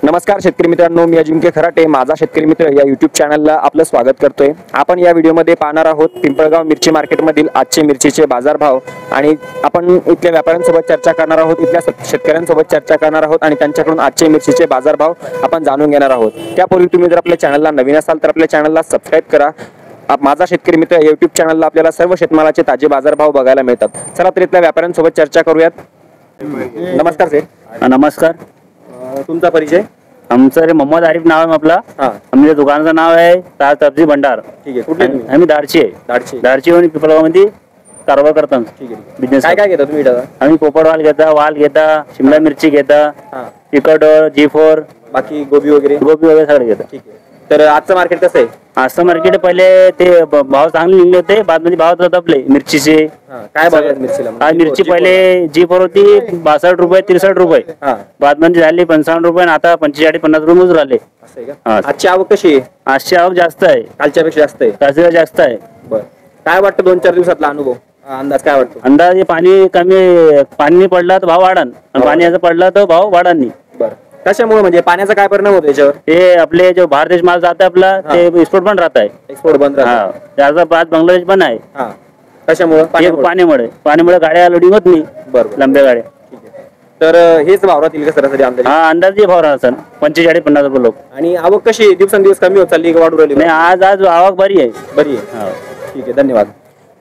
नमस्कार शेतकरी मित्रांनो, मी अजिंक्य खराटे माझा शेतकरी मित्र या यूट्यूब चॅनलला आपलं स्वागत करतोय। आपण या व्हिडिओमध्ये पाहणार आहोत पिंपळगाव मिरची मार्केटमधील आजचे मिरचीचे बाजारभाव आणि आपण इथल्या व्यापाऱ्यांसोबत चर्चा करणार आहोत, इथल्या शेतकऱ्यांसोबत चर्चा करणार आहोत आणि त्यांच्याकडून आजचे मिरचीचे बाजारभाव आपण जाणून घेणार आहोत। त्यापूर्वी तुम्ही जर आपल्या चॅनलला नवीन असाल तर आपल्या चॅनलला सबस्क्राइब करा। माझा शेतकरी मित्र या यूट्यूब चॅनलला आपल्याला सर्व शेतमालाचे ताजे बाजारभाव बघायला मिळतात। चला तर इथल्या व्यापाऱ्यांसोबत चर्चा करूयात। नमस्कार सर। नमस्कार। तुमचा परिचय? आमचं रे मोहम्मद आरिफ नाव आहे आपला। आमच्या दुकानाचं नाव आहे ताज सब्जी भंडार। ठीक आहे, कुठले तुम्ही? आम्ही दारची आहे। दारची आणि पिपळगावमध्ये कारभार करतो। ठीक आहे, बिझनेस काय काय घेता तुम्ही? आम्ही पोपट घेता, वाल घेता, शिमला मिरची घेता, तिखट, G4, बाकी गोबी वगैरे सगळं घेता। ठीक आहे, तर आजचं मार्केट कसं आहे? आजचं मार्केट पहिले ते भाव चांगले निघले होते, बाद मध्ये भाव आपले मिरचीचे काय भाव आहेत मिरचीला? आज मिरची पहिले G4 होती 62 रुपये 63 रुपये, बाद मध्ये झाली 55 रुपये, आता 45-50 रुपये मोजून राहिले। आजची आवक कशी आहे? आजची आवक जास्त आहे, कालच्यापेक्षा जास्त आहे। कालच्या जास्त आहे। बरं, काय वाटतं 2-4 दिवसातला अनुभव अंदाज काय वाटतो? अंदाज पाणी कमी, पाणी पडला तर भाव वाढन, पाणी याचा पडला तर भाव वाढन। बरं, कशामुळे म्हणजे पाण्याचा काय परिणाम होतो याच्यावर? हे आपले जो बाहेर देश माल जाता आपला ते एक्सपोर्ट बंद राहत आहे। एक्सपोर्ट बंद राहत, त्याचा बाद बांगलादेश बंद आहे। कशामुळे? पाण्यामुळे गाड्या लोडिंग होत नाही। बरोबर, लांब्या गाड्या। तर हेच भाव राहतील का सरासरी अंदाजे? अंदाजे भाव राहतात 45-50 रुपये लोक। आणि आवक कशी दिवसेंदिवस कमी होत चालली का वाढू राहिली? नाही, आज आवक बरी आहे। बरी आहे, ठीक आहे, धन्यवाद।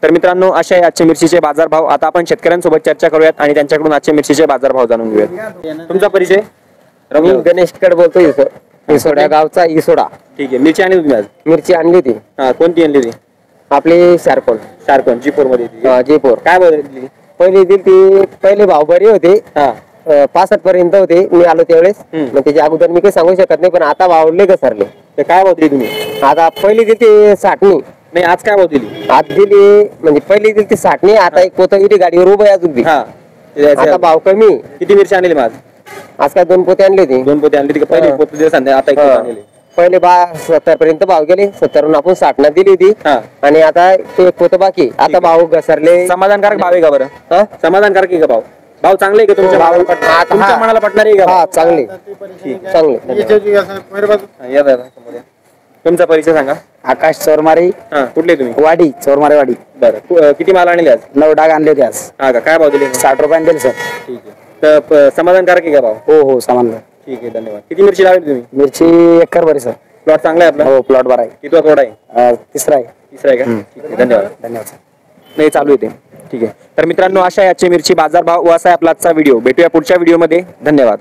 तर मित्रांनो, अशा आहे आजचे मिरचीचे बाजारभाव। आता आपण शेतकऱ्यांसोबत चर्चा करूयात आणि त्यांच्याकडून आजचे मिरचीचे बाजारभाव जाणून घेऊयात। तुमचा परिचय? मी गणेश कड बोलतोय, इसोडा गावचा इसोडा। ठीक आहे, मिरची आणली तुम्ही आज? मिरची आणली होती। कोणती आणली होती? आपली शार्पन G4 मध्ये? G4 काय भाव दिली? पहिली दिली ती, पहिले भाव बरे होते, 65 पर्यंत होते मी आलो त्यावेळेस। मग त्याच्या अगोदर मी काही सांगू शकत नाही, पण आता भाव लय घसरले। तर काय भाव दिली तुम्ही? आता पहिली दिली ती 60 नाही, आज काय भाव दिली? आज दिली म्हणजे पहिली दिली ती 60, आता एक पोतं इथे गाडीवर उभं आहे अजून बी। आता भाव कमी। किती मिरची आणली आज? आज काय 2 पोते आणली होती। 2 पोते आणली? पहिले पोते दिले संध्या, आता एक पोते आणले। पहिले 70 पर्यंत भाव गेले, 70 आपण 60 दिली होती आणि आता ते एक पोतं बाकी। आता भाव घसरले। समाधानकारक भाव आहे का बरं? समाधानकारक आहे का भाव? भाव चांगले आहे का तुमच्या मनाला पटणार आहे का? चांगले चांगले। तुमचा परिचय सांगा? आकाश चोरमारे। कुठले तुम्ही? वाडी, चोरमारे वाडी। बरं, किती माल आणले आज? 9 डाग आणले होते आज। काय भाव दिले? 60 रुपयाने दिले सर। ठीक आहे, तर समाधानकारक आहे का भाव? हो समाधान। ठीक आहे, धन्यवाद। किती मिरची लावली तुम्ही? मिरची एकर बरी सर। प्लॉट चांगला आहे आपला? हो, प्लॉट बरा आहे। कितवा तोडा आहे? तिसरा आहे। तिसरा आहे का? ठीक आहे, धन्यवाद सर। नाही, चालू आहे ते। ठीक आहे, तर मित्रांनो, अशा याचे मिरची बाजारभाव व असा आहे आपला आजचा व्हिडिओ। भेटूया पुढच्या व्हिडिओमध्ये। धन्यवाद।